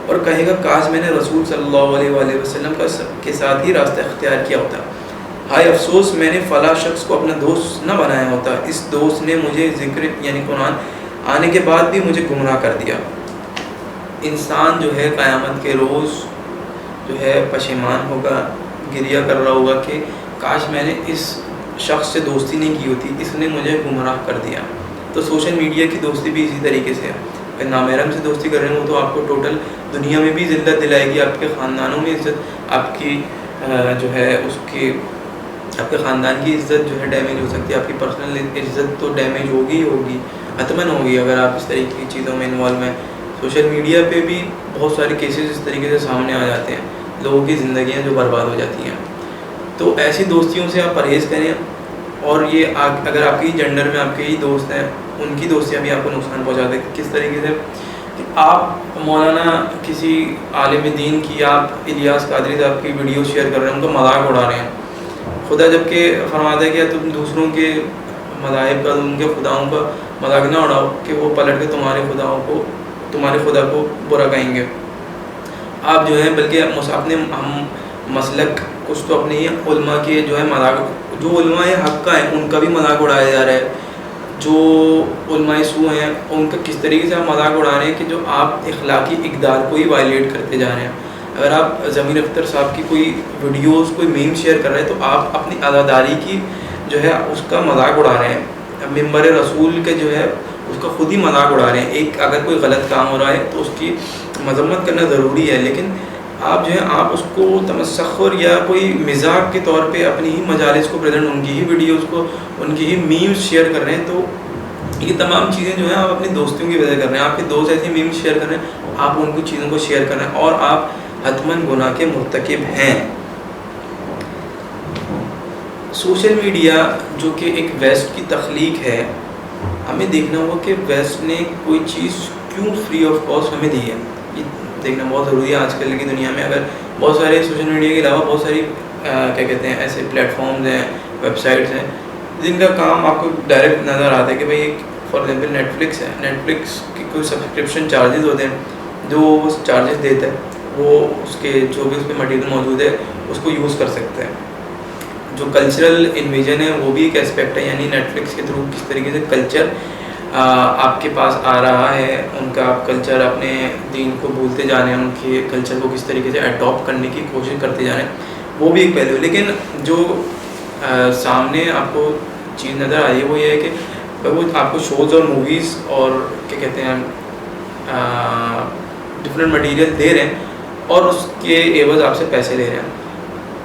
اور کہے گا کاش میں نے رسول صلی اللہ علیہ وآلہ وسلم کے ساتھ ہی راستہ اختیار کیا ہوتا, ہائے افسوس میں نے فلاں شخص کو اپنا دوست نہ بنایا ہوتا, اس دوست نے مجھے ذکر یعنی قرآن آنے کے بعد بھی مجھے گمراہ کر دیا. انسان جو ہے قیامت کے روز جو ہے پشیمان ہوگا, گریہ کر رہا ہوگا کہ کاش میں نے اس شخص سے دوستی نہیں کی ہوتی, اس نے مجھے گمراہ کر دیا. تو سوشل میڈیا کی دوستی بھی اسی طریقے سے ہے. اگر نامحرم سے دوستی کر رہے ہیں تو آپ کو ٹوٹل دنیا میں بھی ذلت دلائے گی, آپ کے خاندانوں میں عزت, آپ کی جو ہے اس کی آپ کے خاندان کی عزت جو ہے ڈیمیج ہو سکتی ہے, آپ کی پرسنل عزت تو ڈیمیج ہوگی حتماً ہوگی اگر آپ اس طریقے کی چیزوں میں انوالو ہیں. سوشل میڈیا پہ بھی بہت سارے کیسز اس طریقے سے سامنے آ جاتے ہیں, لوگوں کی زندگیاں جو برباد ہو جاتی ہیں. تو ایسی دوستیوں سے آپ پرہیز کریں, اور یہ اگر آپ کی جنڈر میں آپ کے ہی دوست ہیں ان کی دوستیاں بھی آپ کو نقصان پہنچا دیں. کس طریقے سے کہ آپ مولانا کسی عالم دین کی, آپ الیاس قادری صاحب کی ویڈیو شیئر کر رہے ہیں, ان کا مذاق اڑا رہے ہیں. خدا جب کہ فرماتا ہے کہ تم دوسروں کے مذاہب کا, ان کے خداؤں کا مذاق نہ اڑاؤ کہ وہ پلٹ کے تمہارے خدا کو برا کہیں گے. آپ جو ہے بلکہ اپنے ہم مسلک کچھ تو اپنے ہی علماء کے جو ہے مذاق, جو علماء حق کا ہے ان کا بھی مذاق اڑایا جا رہا ہے, جو علماء سو ہیں ان کا کس طریقے سے آپ مذاق اڑا رہے ہیں کہ جو آپ اخلاقی اقدار کو ہی وائلیٹ کرتے جا رہے ہیں. اگر آپ ضمیر اختر صاحب کی کوئی ویڈیوز کوئی میم شیئر کر رہے ہیں تو آپ اپنی عزاداری کی جو ہے اس کا مذاق اڑا رہے ہیں. ممبر رسول کے جو ہے اس کا خود ہی مذاق اڑا رہے ہیں. ایک اگر کوئی غلط کام ہو رہا ہے تو اس کی مذمت کرنا ضروری ہے, لیکن آپ جو ہے آپ اس کو تمسخر یا کوئی مزاق کے طور پہ اپنی ہی مجالس کو پریزنٹ, ان کی ہی ویڈیوز کو, ان کی ہی میمز شیئر کر رہے ہیں. تو یہ تمام چیزیں جو ہیں آپ اپنی دوستوں کی وجہ کر رہے ہیں. آپ کے دوست ایسی میمز شیئر کر رہے ہیں, آپ ان کو چیزوں کو شیئر کر رہے ہیں اور آپ حتماً گناہ کے مرتکب ہیں. سوشل میڈیا جو کہ ایک ویسٹ کی تخلیق ہے, ہمیں دیکھنا ہوگا کہ ویسٹ نے کوئی چیز کیوں فری آف کاسٹ ہمیں دی ہے. یہ دیکھنا بہت ضروری ہے آج کل کی دنیا میں. اگر بہت سارے سوشل میڈیا کے علاوہ بہت ساری کیا کہتے ہیں ایسے پلیٹ فارمز ہیں, ویب سائٹس ہیں جن کا کام آپ کو ڈائریکٹ نظر آتا ہے کہ بھائی فار ایگزامپل نیٹ فلکس ہے, نیٹ فلکس کی کوئی سبسکرپشن چارجز ہوتے ہیں, جو وہ چارجز دیتا ہے وہ اس کے جو بھی اس پہ مٹیریل موجود ہے اس کو یوز کر سکتے ہیں. جو کلچرل انویژن ہے وہ بھی ایک اسپیکٹ ہے, یعنی نیٹ فلکس کے تھرو کس طریقے سے کلچر آپ کے پاس آ رہا ہے, ان کا آپ کلچر اپنے دین کو بھولتے جا رہے ہیں, ان کے کلچر کو کس طریقے سے اڈاپٹ کرنے کی کوشش کرتے جا رہے ہیں, وہ بھی ایک پہلو ہے. لیکن جو سامنے آپ کو چیز نظر آئی ہے وہ یہ ہے کہ وہ آپ کو شوز اور موویز اور کیا کہتے ہیں ڈفرینٹ مٹیریل دے رہے ہیں اور اس کے عوض آپ سے پیسے لے رہے ہیں.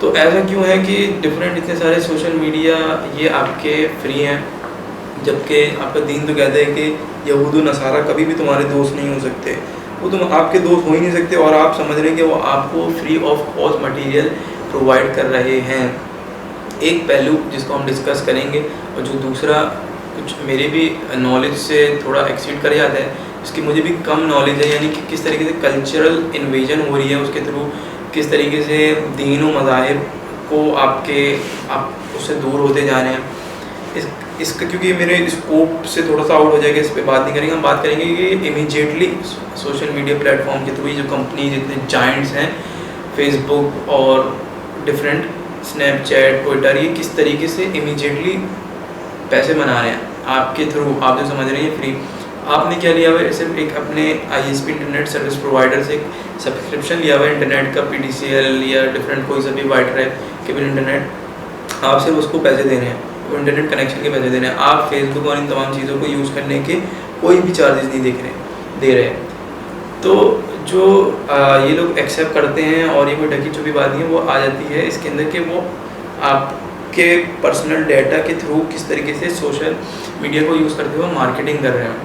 تو ایسا کیوں ہے کہ ڈفرینٹ اتنے سارے سوشل میڈیا یہ آپ کے فری ہیں، جبکہ آپ کا دین تو کہتا ہے کہ یہود و نصارہ کبھی بھی تمہارے دوست نہیں ہو سکتے، وہ تم آپ کے دوست ہو ہی نہیں سکتے، اور آپ سمجھ رہے ہیں کہ وہ آپ کو free of cost material provide کر رہے ہیں. ایک پہلو جس کو ہم ڈسکس کریں گے، اور جو دوسرا کچھ میرے بھی نالج سے تھوڑا ایکسیڈ کر جاتا ہے، اس کی مجھے بھی کم نالج ہے، یعنی کہ کس طریقے سے کلچرل انویژن ہو رہی ہے اس کے تھرو، کس طریقے سے دین و مذاہب کو آپ اس سے دور ہوتے جا رہے ہیں. اس کا کیونکہ میرے اسکوپ سے تھوڑا سا آؤٹ ہو جائے گا، اس پہ بات نہیں کریں گے. ہم بات کریں گے کہ immediately social media plate form کے تھرو جو کمپنیز اتنے جائنٹس ہیں، فیس بک اور ڈفرینٹ اسنیپ چیٹ، ٹویٹر، یہ کس طریقے سے امیجیٹلی پیسے بنا رہے ہیں آپ کے تھرو. آپ جو سمجھ رہے ہیں فری، آپ نے کیا لیا ہوا ہے؟ صرف ایک اپنے I S P internet service provider سے ایک سبسکرپشن لیا ہوا ہے انٹرنیٹ کا، پی ڈی سی ایل یا ڈفرینٹ کوئی سا بھی وائٹ ٹائپ کیبل انٹرنیٹ. آپ صرف اس کو پیسے دے رہے ہیں، وہ انٹرنیٹ کنیکشن کے پیسے دے رہے ہیں. آپ فیس بک اور ان تمام چیزوں کو یوز کرنے کے کوئی بھی چارجز نہیں دے رہے. تو جو یہ لوگ ایکسیپٹ کرتے ہیں، اور یہ کوئی ڈھکی چھپی بات نہیں ہے، وہ آ جاتی ہے اس کے اندر کہ وہ آپ کے پرسنل ڈیٹا کے تھرو کس طریقے سے سوشل میڈیا کو یوز کرتے ہوئے مارکیٹنگ کر رہے ہیں.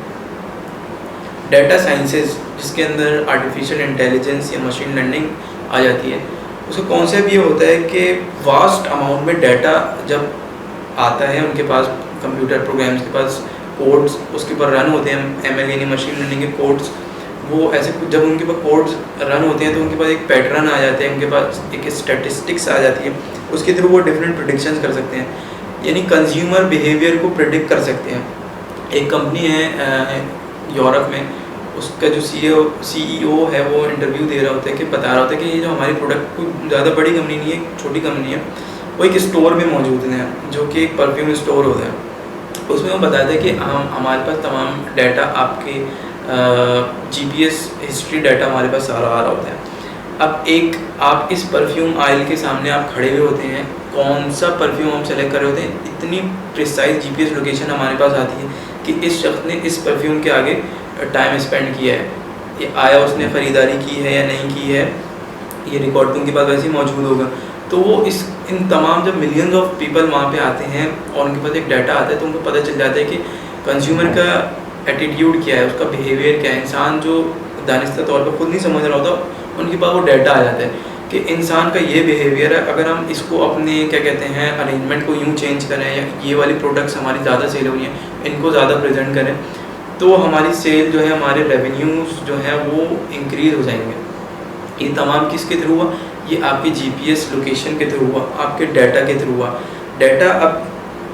ڈیٹا سائنسز، جس کے اندر آرٹیفیشیل انٹیلیجنس یا مشین لرننگ آ جاتی ہے، اس کا کانسیپٹ یہ ہوتا ہے کہ واسٹ اماؤنٹ میں ڈیٹا جب آتا ہے ان کے پاس، کمپیوٹر پروگرامس کے پاس کوڈز اس کے اوپر رن ہوتے ہیں، ایم ایل یعنی مشین لرننگ کے کوڈز، وہ ایسے جب ان کے پاس کوڈز رن ہوتے ہیں تو ان کے پاس ایک پیٹرن آ جاتے ہیں، ان کے پاس ایک اسٹیٹسٹکس آ جاتی ہے، اس کے تھرو وہ ڈفرینٹ پریڈکشنز کر سکتے ہیں، یعنی کنزیومر بیہیویئر کو پریڈکٹ کر سکتے ہیں. ایک کمپنی ہے یورپ میں، اس کا جو سی ای او ہے وہ انٹرویو دے رہا ہوتا ہے کہ بتا رہا ہوتا ہے کہ یہ جو ہماری پروڈکٹ کوئی زیادہ بڑی کمپنی نہیں ہے، ایک چھوٹی کمپنی ہے، وہ ایک اسٹور میں موجود ہیں جو کہ ایک پرفیوم اسٹور ہوتا ہے. اس میں وہ بتاتا ہے کہ ہمارے پاس تمام ڈیٹا، آپ کے جی پی ایس ہسٹری ڈیٹا ہمارے پاس سارا آ رہا ہوتا ہے. اب آپ اس پرفیوم آئل کے سامنے آپ کھڑے ہوئے ہوتے ہیں، کون سا پرفیوم ہم سلیکٹ کر رہے ہوتے ہیں، اتنی پریسائز جی پی ایس لوکیشن ہمارے پاس آتی ہے کہ اس شخص نے اس پرفیوم کے آگے ٹائم اسپینڈ کیا ہے، یہ آیا اس نے خریداری کی ہے یا نہیں کی ہے، یہ ریکارڈ تو ان کے پاس ویسے ہی موجود ہوگا. تو وہ ان تمام جب ملینز آف پیپل وہاں پہ آتے ہیں اور ان کے پاس ایک ڈیٹا آتا ہے تو ان کو پتہ چل جاتا ہے کہ کنزیومر کا ایٹیٹیوڈ کیا ہے، اس کا بیہیویئر کیا ہے. انسان جو دانستہ طور پر خود نہیں سمجھ رہا ہوتا، ان کے پاس وہ ڈیٹا آ جاتا ہے کہ انسان کا یہ بیہیویئر ہے، اگر ہم اس کو اپنے کیا کہتے ہیں ارینجمنٹ کو یوں چینج کریں، یا یہ والی پروڈکٹس ہماری زیادہ سیل ہو رہی ہیں ان کو زیادہ پریزنٹ کریں، تو ہماری سیل جو ہے، ہمارے ریونیوز جو ہیں وہ انکریز ہو جائیں گے. یہ تمام کس کے تھرو ہوا؟ یہ آپ کی جی پی ایس لوکیشن کے تھرو ہوا، آپ کے ڈیٹا کے تھرو ہوا. ڈیٹا اب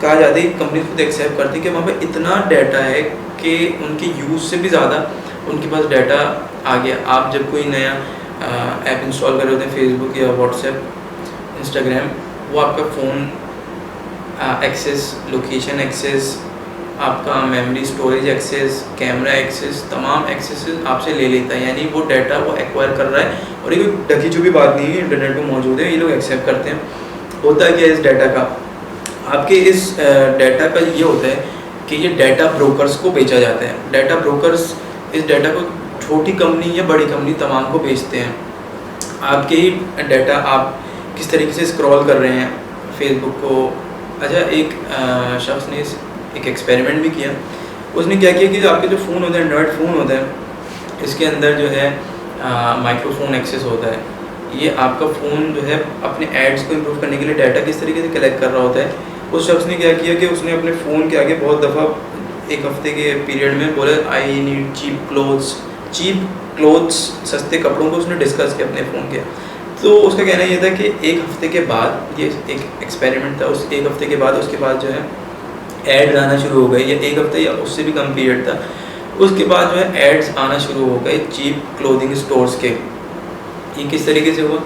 کہا جاتا ہے، کمپنی خود ایکسیپٹ کرتی ہے کہ وہاں پہ اتنا ڈیٹا ہے کہ ان کے یوز سے بھی زیادہ ان کے پاس ڈیٹا آ گیا. آپ جب کوئی نیا ایپ انسٹال کر رہے ہوتے ہیں، فیس بک یا واٹس ایپ، انسٹاگرام، وہ آپ کا فون ایکسیس، لوکیشن ایکسیس، آپ کا memory storage access, camera access, تمام ایکسیسز آپ سے لے لیتا ہے. یعنی وہ ڈیٹا وہ ایکوائر کر رہا ہے، اور یہ کوئی ڈھکی چھپی بات نہیں ہے، انٹرنیٹ پہ موجود ہے، یہ لوگ ایکسیپٹ کرتے ہیں. ہوتا کیا ہے اس ڈیٹا کا؟ آپ کے اس ڈیٹا کا یہ ہوتا ہے کہ یہ ڈیٹا بروکرز کو بیچا جاتا ہے. ڈیٹا بروکرز اس ڈیٹا کو چھوٹی کمپنی یا بڑی کمپنی تمام کو بیچتے ہیں. آپ کے ہی ڈیٹا آپ کس طریقے سے اسکرول کر رہے ہیں فیس بک کو. اچھا، ایک شخص نے ایک ایکسپیریمنٹ بھی کیا. اس نے کیا کیا کہ آپ کے جو فون ہوتا ہے، اینڈرائڈ فون ہوتا ہے، اس کے اندر جو ہے مائکرو فون ایکسیس ہوتا ہے. یہ آپ کا فون جو ہے اپنے ایڈس کو امپروو کرنے کے لیے ڈیٹا کس طریقے سے کلیکٹ کر رہا ہوتا ہے. اس شخص نے کیا کیا کہ اس نے اپنے فون کے آگے بہت دفعہ ایک ہفتے کے پیریڈ میں بولا آئی نیڈ چیپ کلوتھس، سستے کپڑوں کو اس نے ڈسکس کیا اپنے فون کے. تو اس کا کہنا یہ تھا کہ ایک ہفتے کے بعد، یہ ایک ایکسپیریمنٹ تھا، اس ایک ہفتے کے بعد اس کے بعد جو ہے ایڈ آنا شروع ہو گئے، یا ایک ہفتے یا اس سے بھی کم پیریڈ تھا، اس کے بعد جو ہے ایڈس آنا شروع ہو گئے چیپ کلودنگ اسٹورز کے. یہ کس طریقے سے ہوا؟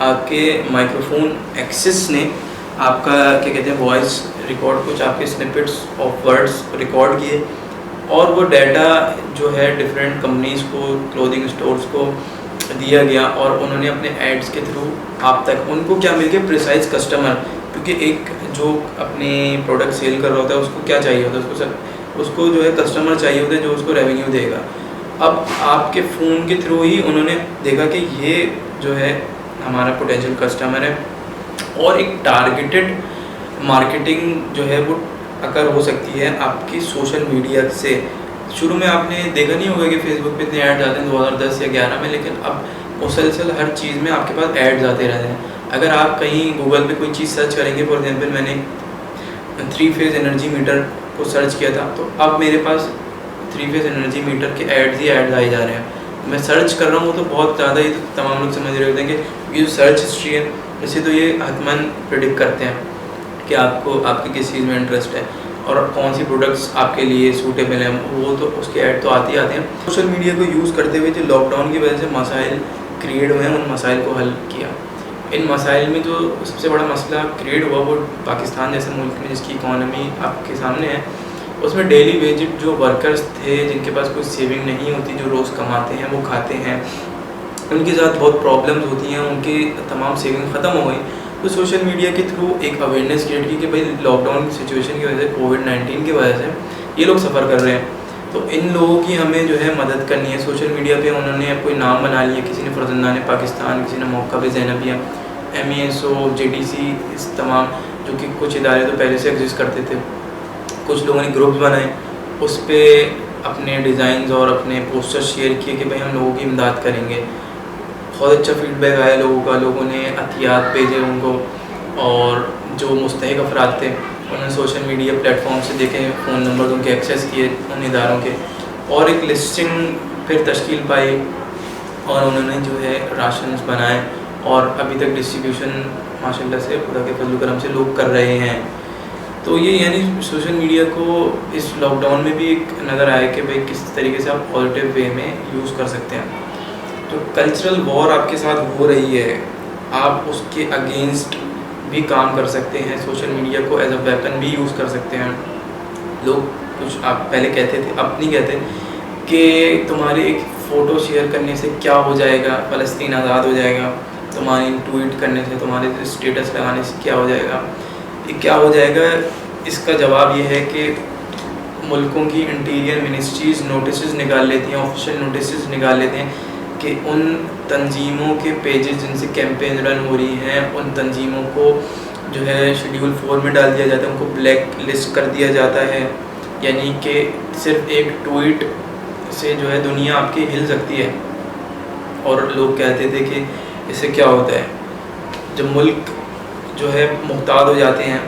آپ کے مائکرو فون ایکسس نے آپ کا کیا کہتے ہیں وائس ریکارڈ، کچھ آپ کے سنپٹس آف ورڈس ریکارڈ کیے، اور وہ ڈیٹا جو ہے ڈفرینٹ کمپنیز کو، کلودنگ اسٹورز کو دیا گیا، اور انہوں نے اپنے ایڈس کے تھرو آپ تک ان کو کیا مل گیا؟ Precise customer. کیونکہ ایک جو اپنی پروڈکٹ سیل کر رہا ہوتا ہے اس کو کیا چاہیے ہوتا ہے؟ اس کو جو ہے کسٹمر چاہیے ہوتا ہے جو اس کو ریونیو دے گا. اب آپ کے فون کے تھرو ہی انہوں نے دیکھا کہ یہ جو ہے ہمارا پوٹینشیل کسٹمر ہے، اور ایک ٹارگیٹڈ مارکیٹنگ جو ہے وہ اگر ہو سکتی ہے آپ کی سوشل میڈیا سے. شروع میں آپ نے دیکھا نہیں ہوگا کہ فیس بک پہ اتنے ایڈ آتے ہیں 2010 یا 11 میں, لیکن اب مسلسل ہر چیز میں آپ کے پاس ایڈز آتے رہتے ہیں. اگر آپ کہیں گوگل پہ کوئی چیز سرچ کریں گے, فار ایگزامپل میں نے 3 فیز انرجی میٹر کو سرچ کیا تھا, تو اب میرے پاس 3 فیز انرجی میٹر کے ایڈز آئے جا رہے ہیں. میں سرچ کر رہا ہوں تو بہت زیادہ ہی تمام لوگ سمجھ رہے ہوتے ہیں کہ یہ جو سرچ ہسٹری ہے اسے تو یہ حتماً پریڈکٹ کرتے ہیں کہ آپ کو آپ کی کس چیز میں انٹرسٹ ہے اور کون سی پروڈکٹس آپ کے لیے سوٹیبل ہیں, وہ تو اس کے ایڈ تو آتے ہیں. سوشل میڈیا کو یوز کرتے ہوئے جو لاک ڈاؤن کی وجہ سے مسائل کریٹ ہوئے ہیں, ان مسائل کو حل کیا. ان مسائل میں جو سب سے بڑا مسئلہ کریٹ ہوا وہ پاکستان جیسے ملک میں جس کی اکانومی آپ کے سامنے ہے, اس میں ڈیلی ویجڈ جو ورکرز تھے جن کے پاس کوئی سیونگ نہیں ہوتی, جو روز کماتے ہیں وہ کھاتے ہیں, ان کے ساتھ بہت پرابلمز ہوتی ہیں, ان کی تمام سیونگ ختم ہو گئی. تو سوشل میڈیا کے تھرو ایک اویئرنیس کریٹ کی کہ بھائی لاک ڈاؤن سچویشن کی وجہ سے کووڈ-19 کی وجہ سے یہ لوگ سفر کر رہے ہیں, تو ان لوگوں کی ہمیں جو ہے مدد کرنی ہے. سوشل میڈیا پہ انہوں نے کوئی نام بنا لیا, کسی نے فرزندان پاکستان, کسی نے موقع زینبیہ, MESO, JDC, اس تمام جو کہ کچھ ادارے تو پہلے سے ایگزسٹ کرتے تھے. کچھ لوگوں نے گروپس بنائے, اس پہ اپنے ڈیزائنز اور اپنے پوسٹر شیئر کیے کہ بھائی ہم لوگوں کی امداد کریں گے. بہت اچھا فیڈ بیک آیا لوگوں کا, لوگوں نے عطیات بھیجے ان کو, اور جو مستحق افراد تھے انہوں نے سوشل میڈیا پلیٹ فارم سے دیکھے, فون نمبر ان کے ایکسیس کیے ان اداروں کے, اور ایک لسٹنگ پھر تشکیل پائی, اور انہوں نے جو ہے راشنز بنائے, اور ابھی تک ڈسٹریبیوشن ماشاء اللہ سے خدا کے فضل و کرم سے لوگ کر رہے ہیں. تو یہ یعنی سوشل میڈیا کو اس لاک ڈاؤن میں بھی ایک نظر آئے کہ بھائی کس طریقے سے آپ پازیٹیو وے میں یوز کر سکتے ہیں. تو کلچرل وار آپ کے ساتھ ہو رہی ہے, آپ اس کے اگینسٹ بھی کام کر سکتے ہیں, سوشل میڈیا کو ایز اے ویپن بھی یوز کر سکتے ہیں. لوگ کچھ آپ پہلے کہتے تھے, اب نہیں کہتے کہ تمہارے ایک فوٹو شیئر کرنے سے کیا ہو جائے گا, فلسطین آزاد ہو جائے گا, تمہاری ٹویٹ کرنے سے, تمہارے اسٹیٹس لگانے سے کیا ہو جائے گا. یہ کیا ہو جائے گا, اس کا جواب یہ ہے کہ ملکوں کی انٹیریئر منسٹریز نوٹسز نکال لیتی ہیں, آفیشیل نوٹسز نکال لیتے ہیں کہ ان تنظیموں کے پیجز جن سے کیمپین رن ہو رہی ہیں, ان تنظیموں کو جو ہے شیڈیول 4 میں ڈال دیا جاتا ہے, ان کو بلیک لسٹ کر دیا جاتا ہے. یعنی کہ صرف ایک ٹویٹ سے جو ہے دنیا آپ کی ہل سکتی ہے. اور لوگ کہتے تھے کہ اس سے کیا ہوتا ہے, جب ملک جو ہے محتاط ہو جاتے ہیں.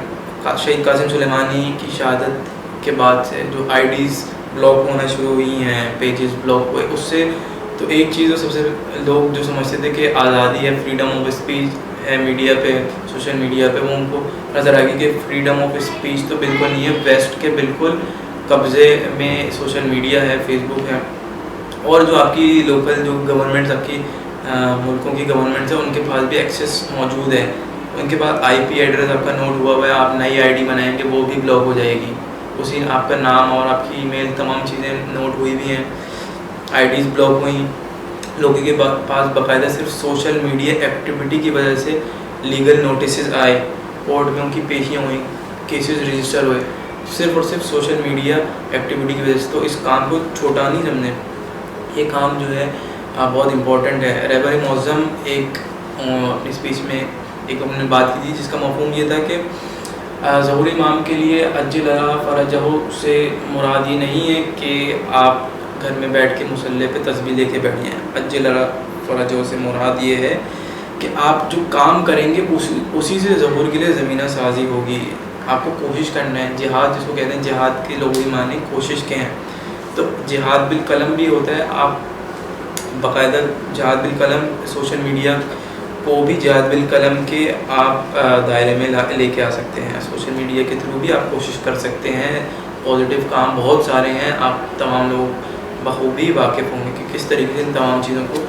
شہید قاسم سلیمانی کی شہادت کے بعد سے جو IDs بلاک ہونا شروع ہوئی ہیں, پیجز بلاک ہوئے, اس سے تو ایک چیز سب سے لوگ جو سمجھتے تھے کہ آزادی ہے, فریڈم آف اسپیچ ہے میڈیا پہ, سوشل میڈیا پہ, وہ ان کو نظر آئے گی کہ فریڈم آف اسپیچ تو بالکل نہیں ہے, ویسٹ کے بالکل قبضے میں سوشل میڈیا ہے, فیس بک ہے. اور جو آپ کی لوکل جو گورنمنٹس, آپ کی ملکوں کی گورنمنٹس ہیں, ان کے پاس بھی ایکسیس موجود ہے. ان کے پاس IP ایڈریس آپ کا نوٹ ہوا ہوا ہے, آپ نئی ID بنائیں گے وہ بھی بلاک ہو جائے گی. اسی آپ کا نام اور آپ کی ای میل تمام چیزیں نوٹ ہوئی بھی ہیں, IDs بلاک ہوئیں. لوگوں کے پاس باقاعدہ صرف سوشل میڈیا ایکٹیویٹی کی وجہ سے لیگل نوٹسز آئے, کورٹ میں ان کی پیشیاں ہوئیں, کیسز رجسٹر ہوئے, صرف اور صرف سوشل میڈیا ایکٹیویٹی کی وجہ سے. تو اس کام کو چھوٹا نہیں سمجھیں, یہ کام جو ہے بہت امپورٹنٹ ہے. رہبر معظم ایک اپنی اسپیچ میں ایک ہم نے بات کی تھی جس کا مفہوم یہ تھا کہ ظہور امام کے لیے عجل فرجہ سے مراد یہ نہیں ہے کہ آپ گھر میں بیٹھ کے مصلی پہ تسبیح لے کے بیٹھ جائیں. عجل فرجہ سے مراد یہ ہے کہ آپ جو کام کریں گے اسی سے ظہور کے لیے زمینہ سازی ہوگی. آپ کو کوشش کرنا ہے. جہاد جس کو کہتے ہیں, جہاد کے لغوی معنی کوشش کے ہیں. تو جہاد بالقلم بھی ہوتا ہے, آپ باقاعدہ جہاد بالقلم سوشل میڈیا کو بھی جہاد بالقلم کے آپ دائرے میں لے کے آ سکتے ہیں. سوشل میڈیا کے تھرو بھی آپ کوشش کر سکتے ہیں. پازیٹیو کام بہت سارے ہیں, آپ تمام لوگ بخوبی واقف ہوں گے کہ کس طریقے سے ان تمام چیزوں کو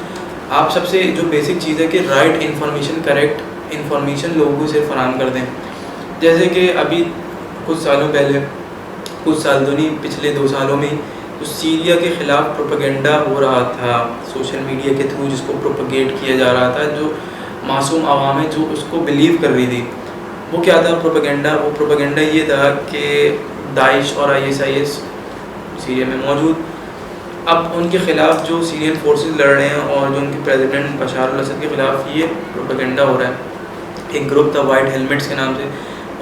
آپ سب سے جو بیسک چیز ہے کہ رائٹ انفارمیشن, کریکٹ انفارمیشن لوگوں سے فراہم کر دیں. جیسے کہ ابھی کچھ سالوں پہلے, کچھ سال تو نہیں, پچھلے 2 سالوں میں سیریا کے خلاف پروپیگنڈا ہو رہا تھا سوشل میڈیا کے تھرو, جس کو پروپیگیٹ کیا جا رہا تھا, جو معصوم عوام ہے جو اس کو بلیو کر رہی تھی. وہ کیا تھا پروپیگنڈا؟ وہ پروپیگنڈا یہ تھا کہ داعش اور ISIS سیریا میں موجود, اب ان کے خلاف جو سیرین فورسز لڑ رہے ہیں اور جو ان کے پریزیڈنٹ بشار الاسد کے خلاف یہ پروپیگنڈا ہو رہا ہے ایک گروپ تھا وائٹ ہیلمٹس کے نام سے،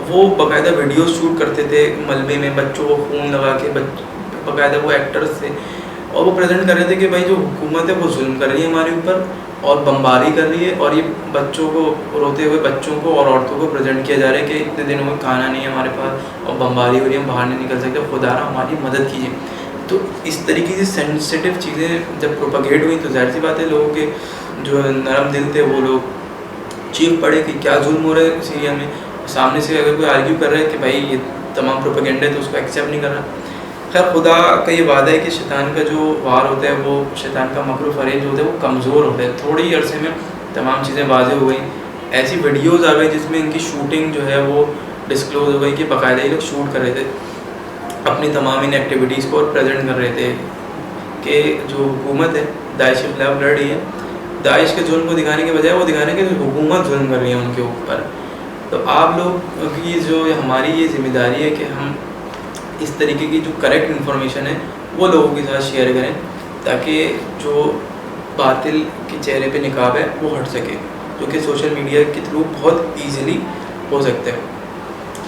وہ باقاعدہ ویڈیوز شوٹ کرتے تھے ملبے میں، بچوں کو خون لگا کے، باقاعدہ وہ ایکٹرز تھے، اور وہ پریزنٹ کر رہے تھے کہ بھائی جو حکومت ہے وہ ظلم کر رہی ہے ہمارے اوپر اور بمباری کر رہی ہے، اور یہ بچوں کو، روتے ہوئے بچوں کو اور عورتوں کو پریزنٹ کیا جا رہا ہے کہ اتنے دنوں میں کھانا نہیں ہے ہمارے پاس اور بمباری ہو رہی ہے، ہم باہر نہیں نکل سکتے، خدا را ہماری مدد کیجیے. تو اس طریقے کی سینسٹیو چیزیں جب پروپیگیٹ ہوئی تو ظاہر سی بات ہے لوگوں کے جو نرم دل تھے وہ لوگ چیخ پڑے کہ کیا ظلم ہو رہا ہے سیریا میں. سامنے سے اگر کوئی آرگیو کر رہا ہے کہ بھائی یہ تمام پروپیگنڈا ہے تو اس کو ایکسیپٹ نہیں کر رہا. خیر خدا کا یہ وعدہ ہے کہ شیطان کا جو وار ہوتا ہے، وہ شیطان کا مکر و فریب جو ہوتا ہے وہ کمزور ہوتا ہے. تھوڑے ہی عرصے میں تمام چیزیں واضح ہو گئیں، ایسی ویڈیوز آ گئی جس میں ان کی شوٹنگ جو ہے وہ ڈسکلوز ہو گئی کہ باقاعدہ یہ لوگ شوٹ کر رہے تھے اپنی تمام ان ایکٹیویٹیز کو اور پریزنٹ کر رہے تھے کہ جو حکومت ہے داعش کے خلاف لڑ رہی ہے، داعش کے ظلم کو دکھانے کے بجائے وہ دکھانے کہ حکومت ظلم کر رہی ہے ان کے اوپر. تو آپ لوگ کی جو ہماری یہ ذمہ داری ہے کہ ہم اس طریقے کی جو کریکٹ انفارمیشن ہے وہ لوگوں کے ساتھ شیئر کریں تاکہ جو باطل کے چہرے پہ نقاب ہے وہ ہٹ سکے، جو کہ سوشل میڈیا کے تھرو بہت ایزیلی ہو سکتا ہے.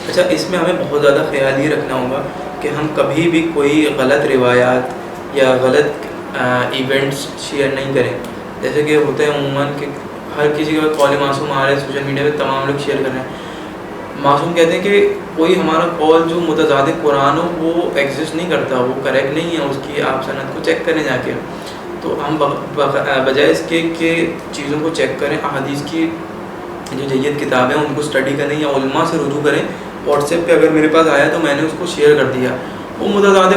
اچھا، اس میں ہمیں بہت زیادہ خیال یہ رکھنا ہوگا کہ ہم کبھی بھی کوئی غلط روایات یا غلط ایونٹس شیئر نہیں کریں. جیسے کہ ہوتا ہے عموماً کہ ہر کسی کا قول معصوم آ رہا ہے سوشل میڈیا پہ، تمام لوگ شیئر کر رہے ہیں. معصوم کہتے ہیں کہ کوئی ہمارا قول جو متضاد قرآن ہو وہ ایگزسٹ نہیں کرتا، وہ کریکٹ نہیں ہے، اس کی آپ سند کو چیک کریں جا کے. تو ہم بجائے اس کے کہ چیزوں کو چیک کریں، احادیث کی جو جید کتابیں ہیں ان کو اسٹڈی کریں یا علماء سے رجوع کریں. واٹس ایپ پہ اگر میرے پاس آیا تو میں نے اس کو شیئر کر دیا، وہ متضاد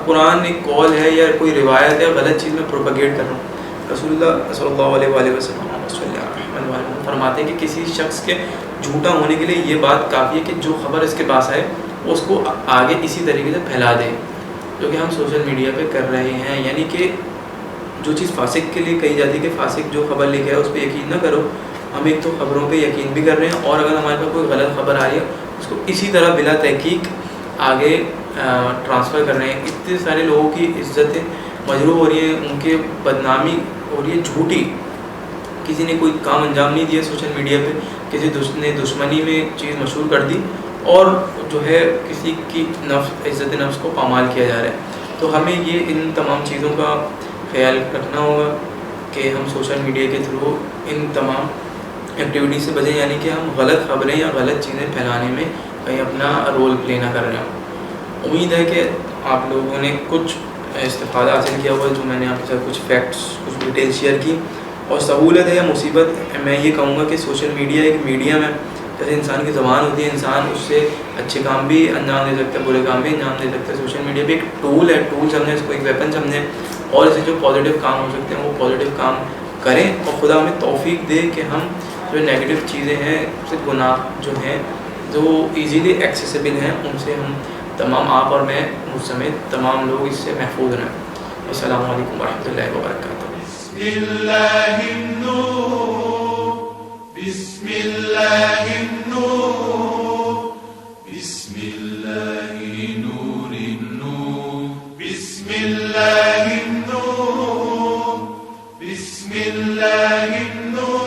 قرآن ایک قول ہے یا کوئی روایت ہے، غلط چیز میں پروپیگیٹ کر رہا ہوں. رسول اللہ صلی اللہ علیہ وآلہ وسلم فرماتے ہیں کہ کسی شخص کے جھوٹا ہونے کے لیے یہ بات کافی ہے کہ جو خبر اس کے پاس آئے وہ اس کو آگے اسی طریقے سے پھیلا دے، جو کہ ہم سوشل میڈیا پہ کر رہے ہیں. یعنی کہ جو چیز فاسق کے لیے کہی جاتی ہے کہ فاسق جو خبر لے کے آئے اس پہ یقین نہ کرو، ہم ایک تو خبروں پہ یقین بھی کر رہے ہیں، اور اگر ہمارے پاس کوئی غلط خبر آ رہی ہے اس کو اسی طرح بلا تحقیق آگے ٹرانسفر کر رہے ہیں. اتنے سارے لوگوں کی عزتیں مجروح ہو رہی ہیں، ان کے بدنامی ہو رہی ہے جھوٹی. کسی نے کوئی کام انجام نہیں دیا سوشل میڈیا پہ، کسی نے دشمنی میں چیز مشہور کر دی اور جو ہے کسی کی عزت نفس کو پامال کیا جا رہا ہے. تو ہمیں یہ ان تمام چیزوں کا خیال رکھنا ہوگا کہ ہم سوشل میڈیا کے تھرو ان تمام ایکٹیویٹیز سے بچیں، یعنی کہ ہم غلط خبریں یا غلط چیزیں پھیلانے میں کہیں اپنا رول پلے نہ کر رہے ہوں. امید ہے کہ آپ لوگوں نے کچھ استفادہ حاصل کیا ہوا ہے، جو میں نے آپ کے ساتھ کچھ فیکٹس کچھ ڈیٹیل شیئر کی. اور سہولت ہے یا مصیبت، میں یہ کہوں گا کہ سوشل میڈیا ایک میڈیم ہے. جیسے انسان کی زبان ہوتی ہے، انسان اس سے اچھے کام بھی انجام دے سکتا ہے، برے کام بھی انجام دے سکتا ہے. سوشل میڈیا بھی ایک ٹول ہے، ٹول سمجھیں اس کو، ایک ویپن سمجھیں، اور اسے جو پازیٹیو کام ہو سکتے ہیں وہ پازیٹیو کام کریں. اور خدا ہمیں توفیق دے کہ ہم جو نیگیٹو چیزیں ہیں، صرف گناہ جو ہیں جو ایزیلی ایکسیسیبل ہیں، ان سے ہم تمام، آپ اور میں مجھ سمیت تمام لوگ اس سے محفوظ رہیں. السلام علیکم ورحمۃ اللہ وبرکاتہ. بسم اللہ النور، بسم اللہ النور، بسم اللہ نور النور، بسم اللہ النور، بسم اللہ النور.